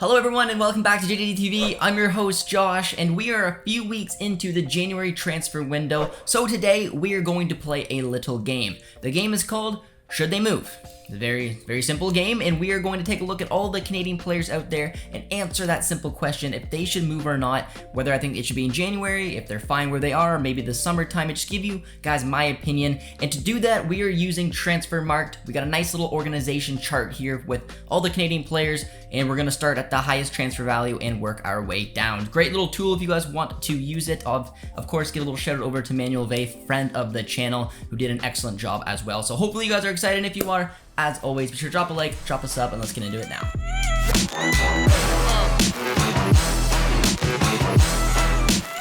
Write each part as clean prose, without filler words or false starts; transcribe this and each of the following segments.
Hello everyone and welcome back to JDD TV. I'm your host Josh and we are a few weeks into the January transfer window. So today we are going to play a little game. The game is called Should They Move? It's a very simple game and we are going to take a look at all the Canadian players out there and answer that simple question if they should move or not, whether I think it should be in January, if they're fine where they are, or maybe the summertime. I just give you guys my opinion, and to do that we are using Transfermarkt. We got a nice little organization chart here with all the Canadian players and we're going to start at the highest transfer value and work our way down. Great little tool if you guys want to use it. Of course, give a little shout out over to Manuel Vey, friend of the channel, who did an excellent job as well. So hopefully you guys are excited, and if you are, as always, be sure to drop a like, drop a sub, and let's get into it now.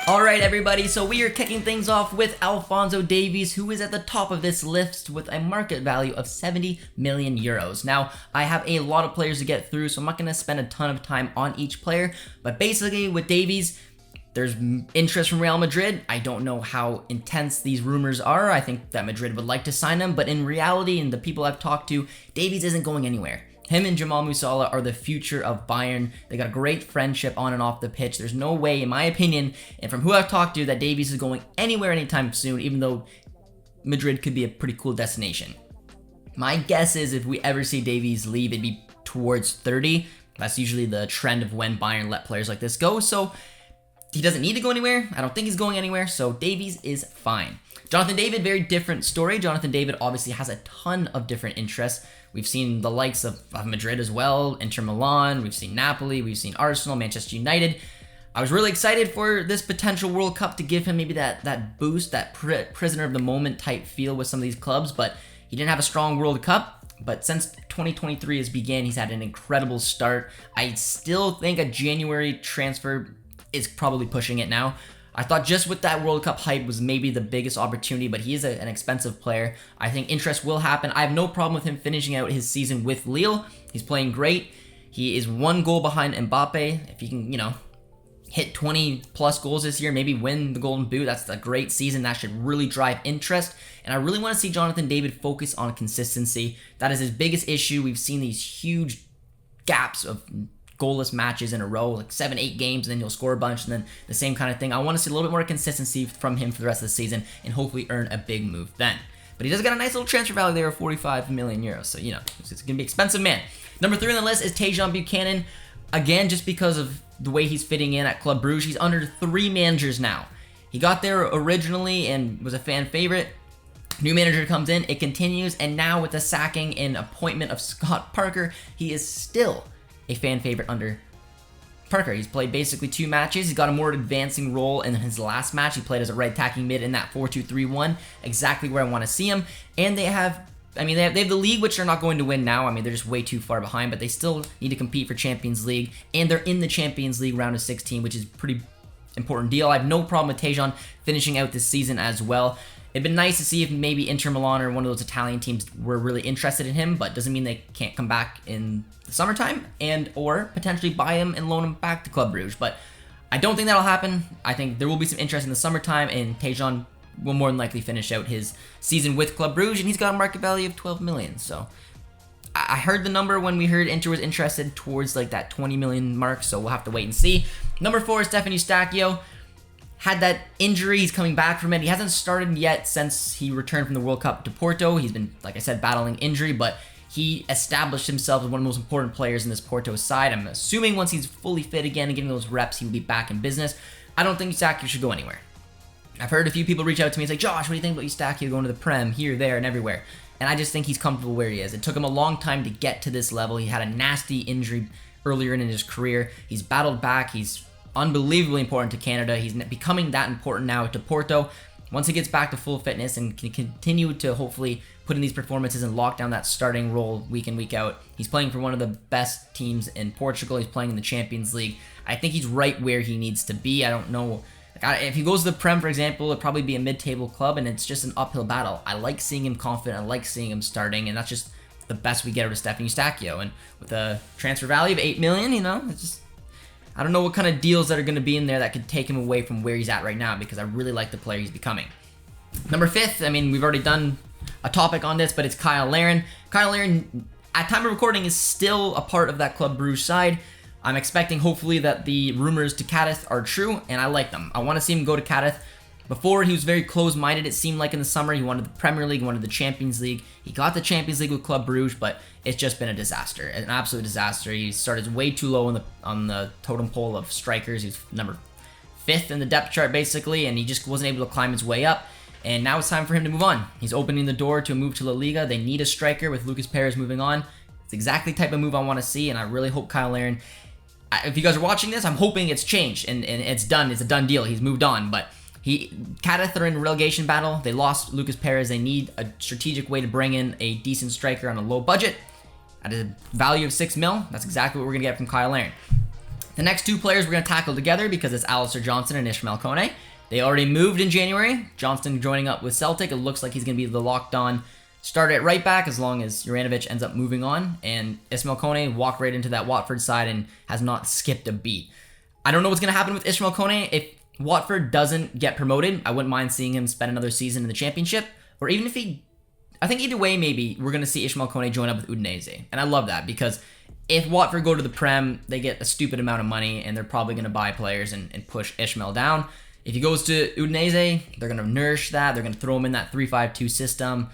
Alright everybody, so we are kicking things off with Alfonso Davies, who is at the top of this list with a market value of 70 million euros. Now, I have a lot of players to get through, so I'm not going to spend a ton of time on each player, but basically with Davies, there's interest from Real Madrid. I don't know how intense these rumors are. I think that Madrid would like to sign him, but in reality, and the people I've talked to, Davies isn't going anywhere. Him and Jamal Musiala are the future of Bayern. They got a great friendship on and off the pitch. There's no way, in my opinion, and from who I've talked to, that Davies is going anywhere anytime soon, even though Madrid could be a pretty cool destination. My guess is if we ever see Davies leave, it'd be towards 30. That's usually the trend of when Bayern let players like this go, so he doesn't need to go anywhere. I don't think he's going anywhere, so Davies is fine. Jonathan David, very different story. Jonathan David obviously has a ton of different interests. We've seen the likes of Madrid as well, Inter Milan, we've seen Napoli, we've seen Arsenal, Manchester United. I was really excited for this potential World Cup to give him maybe that boost, that prisoner of the moment type feel with some of these clubs, but he didn't have a strong World Cup. But since 2023 has began, he's had an incredible start. I still think a January transfer is probably pushing it now. I thought just with that World Cup hype was maybe the biggest opportunity, but he is an expensive player. I think interest will happen. I have no problem with him finishing out his season with Lille. He's playing great. He is one goal behind Mbappe. If he can, hit 20 plus goals this year, maybe win the Golden Boot, that's a great season. That should really drive interest. And I really want to see Jonathan David focus on consistency. That is his biggest issue. We've seen these huge gaps of goalless matches in a row, like 7-8 games, and then he'll score a bunch, and then the same kind of thing. I want to see a little bit more consistency from him for the rest of the season and hopefully earn a big move then. But he does got a nice little transfer value there of 45 million euros, so it's gonna be expensive, man. Number 3 on the list is Tejon Buchanan. Again, just because of the way he's fitting in at Club Brugge, he's under 3 managers now. He got there originally and was a fan favorite. New manager comes in, it continues, and now with the sacking and appointment of Scott Parker, he is still a fan favorite under Parker. He's played basically 2 matches. He's got a more advancing role in his last match. He played as a right attacking mid in that 4-2-3-1, exactly where I want to see him. And they have the league, which they're not going to win now. They're just way too far behind, but they still need to compete for Champions League, and they're in the Champions League round of 16, which is a pretty important deal. I have no problem with Tejon finishing out this season as well. It'd been nice to see if maybe Inter Milan or one of those Italian teams were really interested in him, but doesn't mean they can't come back in the summertime or potentially buy him and loan him back to Club Brugge. But I don't think that'll happen. I think there will be some interest in the summertime, and Tejon will more than likely finish out his season with Club Brugge, and he's got a market value of 12 million. So I heard the number when we heard Inter was interested towards like that 20 million mark, so we'll have to wait and see. Number 4 is Stefan Eustáquio. Had that injury, he's coming back from it. He hasn't started yet since he returned from the World Cup to Porto. He's been, like I said, battling injury, but he established himself as one of the most important players in this Porto side. I'm assuming once he's fully fit again and getting those reps, he will be back in business. I don't think Eustáquio should go anywhere. I've heard a few people reach out to me and say, Josh, what do you think about Eustáquio going to the Prem, here, there, and everywhere? And I just think he's comfortable where he is. It took him a long time to get to this level. He had a nasty injury earlier in his career. He's battled back. He's unbelievably important to Canada. He's becoming that important now to Porto. Once he gets back to full fitness and can continue to hopefully put in these performances and lock down that starting role week in, week out, he's playing for one of the best teams in Portugal. He's playing in the Champions League. I think he's right where he needs to be. I don't know. If he goes to the Prem, for example, it'd probably be a mid-table club, and it's just an uphill battle. I like seeing him confident. I like seeing him starting, and that's just the best we get out of Stefan Eustáquio. And with a transfer value of 8 million, it's just, I don't know what kind of deals that are going to be in there that could take him away from where he's at right now, because I really like the player he's becoming. Number 5th, we've already done a topic on this, but it's Kyle Larin. Kyle Larin, at time of recording, is still a part of that Club Brugge side. I'm expecting hopefully that the rumors to Cadiz are true, and I like them. I want to see him go to Cadiz. Before, he was very close-minded, it seemed like in the summer. He wanted the Premier League, he wanted the Champions League. He got the Champions League with Club Brugge, but it's just been a disaster, an absolute disaster. He started way too low on the totem pole of strikers. He was number 5th in the depth chart, basically, and he just wasn't able to climb his way up. And now it's time for him to move on. He's opening the door to a move to La Liga. They need a striker with Lucas Perez moving on. It's exactly the type of move I want to see, and I really hope Kyle Larin... If you guys are watching this, I'm hoping it's changed, and it's done. It's a done deal. He's moved on, but... Cadiz are in relegation battle. They lost Lucas Perez. They need a strategic way to bring in a decent striker on a low budget at a value of 6 mil. That's exactly what we're going to get from Kyle Larin. The next 2 players we're going to tackle together because it's Alistair Johnston and Ishmael Kone. They already moved in January. Johnston joining up with Celtic. It looks like he's going to be the locked-on starter at right back as long as Juranovic ends up moving on. And Ishmael Kone walked right into that Watford side and has not skipped a beat. I don't know what's going to happen with Ishmael Kone. If Watford doesn't get promoted, I wouldn't mind seeing him spend another season in the Championship. Or even if I think either way, maybe, we're going to see Ishmael Kone join up with Udinese. And I love that because if Watford go to the Prem, they get a stupid amount of money and they're probably going to buy players and push Ishmael down. If he goes to Udinese, they're going to nourish that. They're going to throw him in that 3-5-2 system.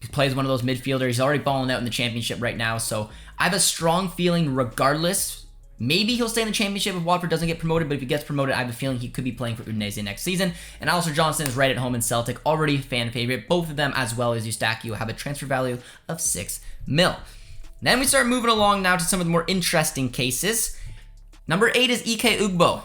He plays one of those midfielders. He's already balling out in the Championship right now. So I have a strong feeling regardless. Maybe he'll stay in the Championship if Watford doesn't get promoted, but if he gets promoted, I have a feeling he could be playing for Udinese next season. And Alistair Johnston is right at home in Celtic, already fan favorite. Both of them, as well as Eustachio, have a transfer value of 6 mil. Then we start moving along now to some of the more interesting cases. Number 8 is Ike Ugwu.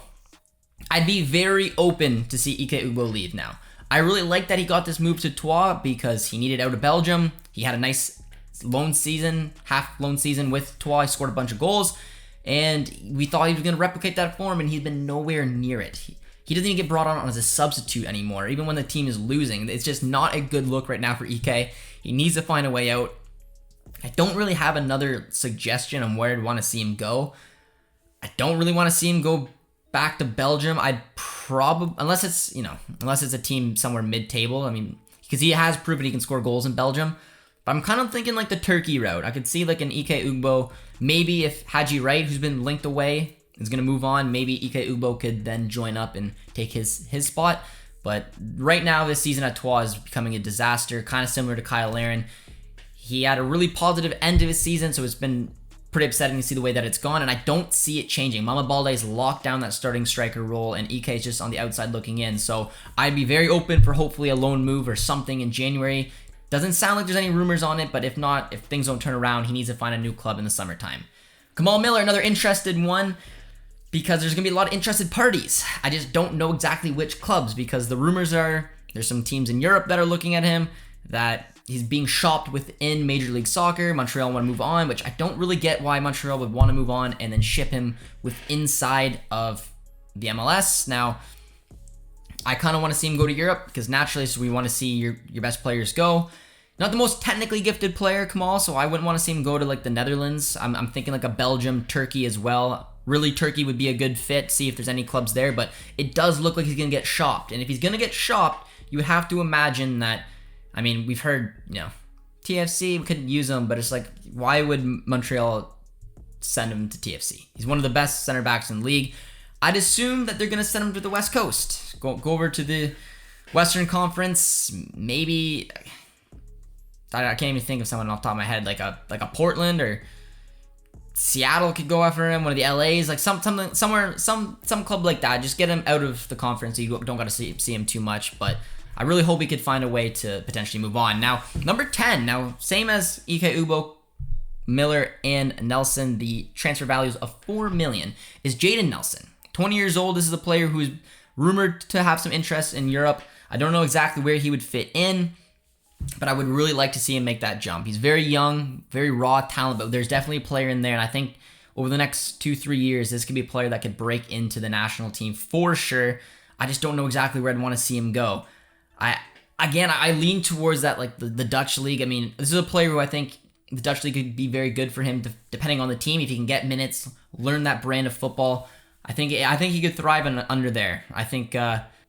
I'd be very open to see Ike Ugwu leave now. I really like that he got this move to Troyes because he needed out of Belgium. He had a nice loan season, half loan season with Troyes. He scored a bunch of goals. And we thought he was going to replicate that form, and he's been nowhere near it. He doesn't even get brought on as a substitute anymore, even when the team is losing. It's just not a good look right now for Ike. He needs to find a way out. I don't really have another suggestion on where I'd want to see him go. I don't really want to see him go back to Belgium. I'd probably, unless it's a team somewhere mid-table. I mean, because he has proven he can score goals in Belgium. But I'm kind of thinking like the Turkey route. I could see like an Ike Ugwu. Maybe if Haji Wright, who's been linked away, is going to move on, maybe Ike Ugwu could then join up and take his spot. But right now, this season at Troyes is becoming a disaster, kind of similar to Kyle Larin. He had a really positive end of his season, so it's been pretty upsetting to see the way that it's gone, and I don't see it changing. Mama Baldé's locked down that starting striker role, and Ike is just on the outside looking in. So I'd be very open for hopefully a loan move or something in January. Doesn't sound like there's any rumors on it, but if not, if things don't turn around, he needs to find a new club in the summertime. Kamal Miller, another interested one, because there's going to be a lot of interested parties. I just don't know exactly which clubs, because the rumors are there's some teams in Europe that are looking at him, that he's being shopped within Major League Soccer. Montreal want to move on, which I don't really get why Montreal would want to move on and then ship him with inside of the MLS. Now, I kind of want to see him go to Europe because naturally, so we want to see your best players go. Not the most technically gifted player, Kamal, so I wouldn't want to see him go to like the Netherlands. I'm thinking like a Belgium, Turkey as well. Really, Turkey would be a good fit. See if there's any clubs there, but it does look like he's going to get shopped. And if he's going to get shopped, you have to imagine that, I mean, we've heard, TFC, we couldn't use him, but it's like, why would Montreal send him to TFC? He's one of the best center backs in the league. I'd assume that they're going to send him to the West Coast. Go over to the Western Conference. Maybe, I can't even think of someone off the top of my head, like a Portland or Seattle could go after him. One of the LAs, like some club like that. Just get him out of the conference. So you don't got to see him too much, but I really hope he could find a way to potentially move on. Now, number 10. Now, same as Ike Ugwu, Miller, and Nelson, the transfer values of $4 million is Jaden Nelson. 20 years old. This is a player who's rumored to have some interest in Europe. I don't know exactly where he would fit in, but I would really like to see him make that jump. He's very young, very raw talent, but there's definitely a player in there, and I think over the next 2-3 years, this could be a player that could break into the national team for sure. I just don't know exactly where I'd want to see him go. I lean towards that, like the Dutch league. I mean, this is a player who I think the Dutch league could be very good for him, depending on the team. If he can get minutes, learn that brand of football, I think he could thrive under there. I think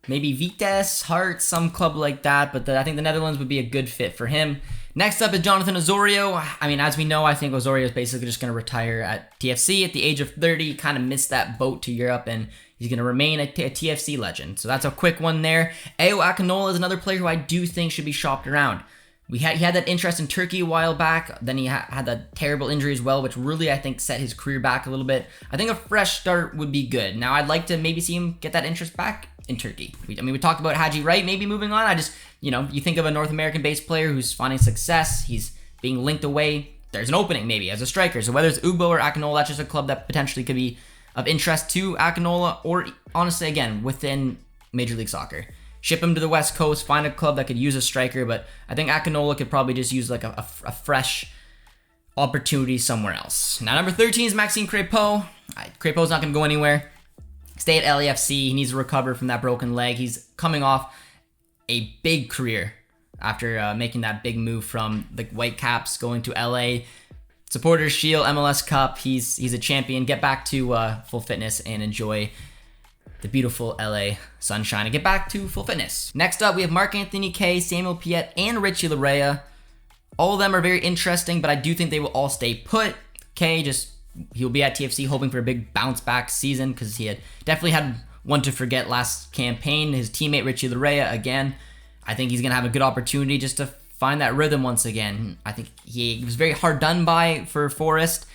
maybe Vitesse, Hearts, some club like that. But I think the Netherlands would be a good fit for him. Next up is Jonathan Osorio. I mean, as we know, I think Osorio is basically just going to retire at TFC at the age of 30, kind of missed that boat to Europe, and he's going to remain a TFC legend. So that's a quick one there. Ayo Akinola is another player who I do think should be shopped around. He had that interest in Turkey a while back, then he had that terrible injury as well, which really, I think, set his career back a little bit. I think a fresh start would be good. Now, I'd like to maybe see him get that interest back in Turkey. We talked about Haji Wright maybe moving on. You think of a North American-based player who's finding success, he's being linked away, there's an opening maybe as a striker. So whether it's Ugbo or Akinola, that's just a club that potentially could be of interest to Akinola, or honestly, again, within Major League Soccer. Ship him to the West Coast, find a club that could use a striker, but I think Akinola could probably just use like a fresh opportunity somewhere else. Now, number 13 is Maxime Crépeau. Crépeau's not going to go anywhere. Stay at LAFC. He needs to recover from that broken leg. He's coming off a big career after making that big move from the Whitecaps going to LA. Supporters Shield, MLS Cup. He's a champion. Get back to full fitness and enjoy the beautiful LA sunshine and get back to full fitness. Next up, we have Marc-Anthony Kaye, Samuel Piette, and Richie Larea. All of them are very interesting, but I do think they will all stay put. Kaye, he'll be at TFC hoping for a big bounce back season because he had definitely had one to forget last campaign. His teammate Richie Larea, again, I think he's going to have a good opportunity just to find that rhythm once again. I think he was very hard done by for Forest.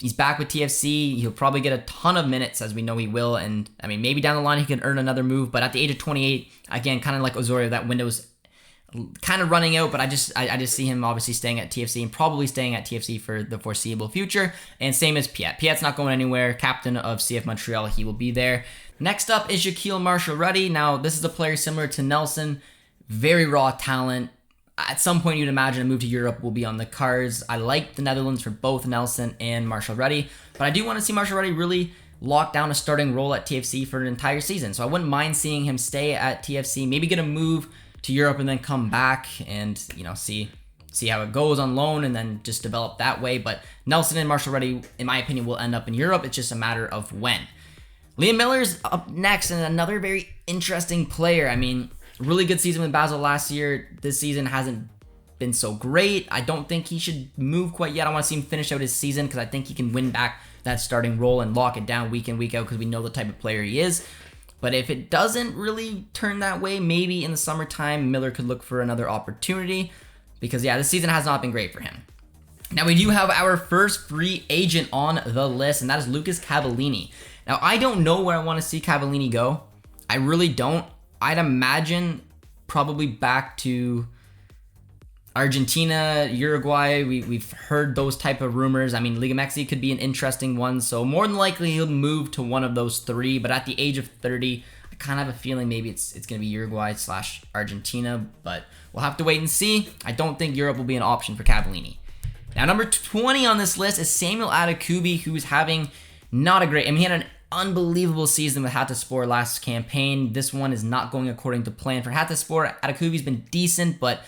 He's back with TFC. He'll probably get a ton of minutes, as we know he will. And I mean, maybe down the line he can earn another move. But at the age of 28, again, kind of like Osorio, that window's kind of running out. But I just see him obviously staying at TFC and probably staying at TFC for the foreseeable future. And same as Piette. Piette's not going anywhere. Captain of CF Montreal, he will be there. Next up is Shaquille Marshall Ruddy. Now, this is a player similar to Nelson. Very raw talent. At some point, you'd imagine a move to Europe will be on the cards. I like the Netherlands for both Nelson and Marshall Ruddy, but I do want to see Marshall Ruddy really lock down a starting role at TFC for an entire season. So I wouldn't mind seeing him stay at TFC, maybe get a move to Europe and then come back and see how it goes on loan and then just develop that way. But Nelson and Marshall Ruddy, in my opinion, will end up in Europe. It's just a matter of when. Liam Miller's up next, and another very interesting player. I mean, really good season with Basel last year. This season hasn't been so great. I don't think he should move quite yet. I want to see him finish out his season because I think he can win back that starting role and lock it down week in, week out because we know the type of player he is. But if it doesn't really turn that way, maybe in the summertime, Miller could look for another opportunity because, yeah, this season has not been great for him. Now, we do have our first free agent on the list, and that is Lucas Cavallini. Now, I don't know where I want to see Cavallini go. I really don't. I'd imagine probably back to Argentina, Uruguay. We've heard those type of rumors. I mean, Liga MX could be an interesting one. So more than likely he'll move to one of those three. But at the age of 30, I kind of have a feeling maybe it's going to be Uruguay/Argentina. But we'll have to wait and see. I don't think Europe will be an option for Cavallini. Now, number 20 on this list is Samuel Adakubi, who's having not a great... I mean, he had an unbelievable season with Hatayspor last campaign. This one is not going according to plan for Hatayspor. Adakubi's been decent, but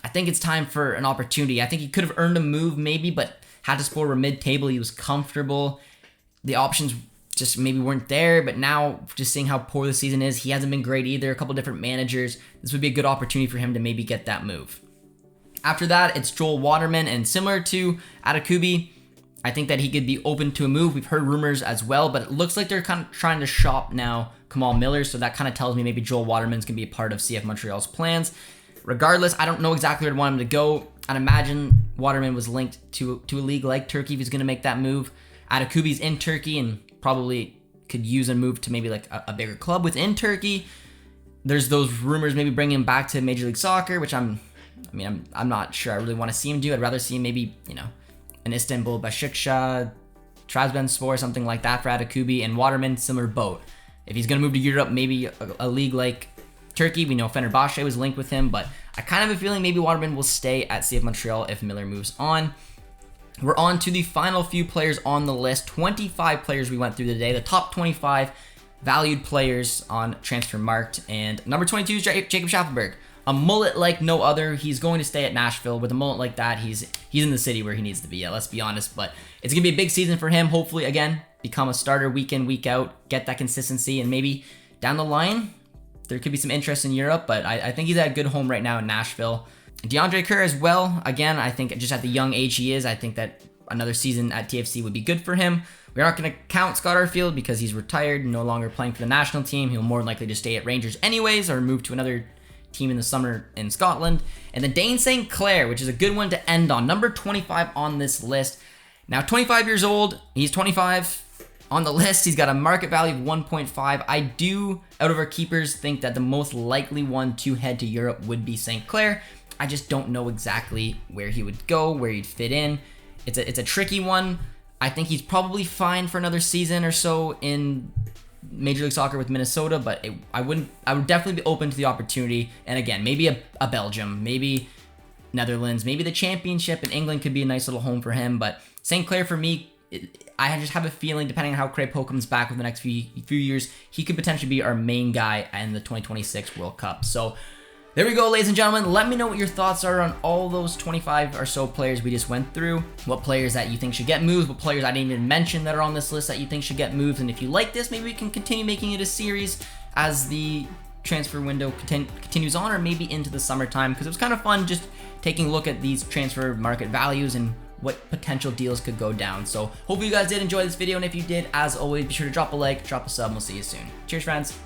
I think it's time for an opportunity. I think he could have earned a move maybe, but Hatayspor were mid-table. He was comfortable. The options just maybe weren't there, but now just seeing how poor the season is, he hasn't been great either. A couple different managers. This would be a good opportunity for him to maybe get that move. After that, it's Joel Waterman, and similar to Adakubi, I think that he could be open to a move. We've heard rumors as well, but it looks like they're kind of trying to shop now Kamal Miller, so that kind of tells me maybe Joel Waterman's going to be a part of CF Montreal's plans. Regardless, I don't know exactly where I'd want him to go. I'd imagine Waterman was linked to a league like Turkey if he's going to make that move. Adakubi's in Turkey and probably could use a move to maybe like a bigger club within Turkey. There's those rumors maybe bringing him back to Major League Soccer, which I'm not sure I really want to see him do. I'd rather see him maybe, an Istanbul Başakşehir, Trabzonspor, something like that for Adakubi, and Waterman, similar boat. If he's going to move to Europe, maybe a league like Turkey. We know Fenerbahce was linked with him, but I kind of have a feeling maybe Waterman will stay at CF Montreal if Miller moves on. We're on to the final few players on the list. 25 players we went through today. The top 25 valued players on Transfermarkt. And number 22 is Jacob Schaafenburg. A mullet like no other. He's going to stay at Nashville. With a mullet like that, he's in the city where he needs to be. Yeah, let's be honest. But it's going to be a big season for him. Hopefully, again, become a starter week in, week out. Get that consistency. And maybe down the line, there could be some interest in Europe. But I think he's at a good home right now in Nashville. DeAndre Kerr as well. Again, I think just at the young age he is, I think that another season at TFC would be good for him. We're not going to count Scott Arfield because he's retired, no longer playing for the national team. He'll more than likely just stay at Rangers anyways or move to another team in the summer in Scotland. And then Dane St. Clair, which is a good one to end on. Number 25 on this list. Now, 25 years old. He's 25 on the list. He's got a market value of 1.5. I do, out of our keepers, think that the most likely one to head to Europe would be St. Clair. I just don't know exactly where he would go, where he'd fit in. It's a tricky one. I think he's probably fine for another season or so in Major League Soccer with Minnesota, but I would definitely be open to the opportunity. And again, maybe a Belgium, maybe Netherlands, maybe the Championship in England could be a nice little home for him. But St. Clair for me, I just have a feling, depending on how Craig Poe comes back over the next few years, he could potentially be our main guy in the 2026 World Cup. So there we go, ladies and gentlemen. Let me know what your thoughts are on all those 25 or so players we just went through. What players that you think should get moved, what players I didn't even mention that are on this list that you think should get moved. And if you like this, maybe we can continue making it a series as the transfer window continues on, or maybe into the summertime, because it was kind of fun just taking a look at these transfer market values and what potential deals could go down. So hopefully you guys did enjoy this video, and if you did, as always, be sure to drop a like, drop a sub, and we'll see you soon. Cheers, friends.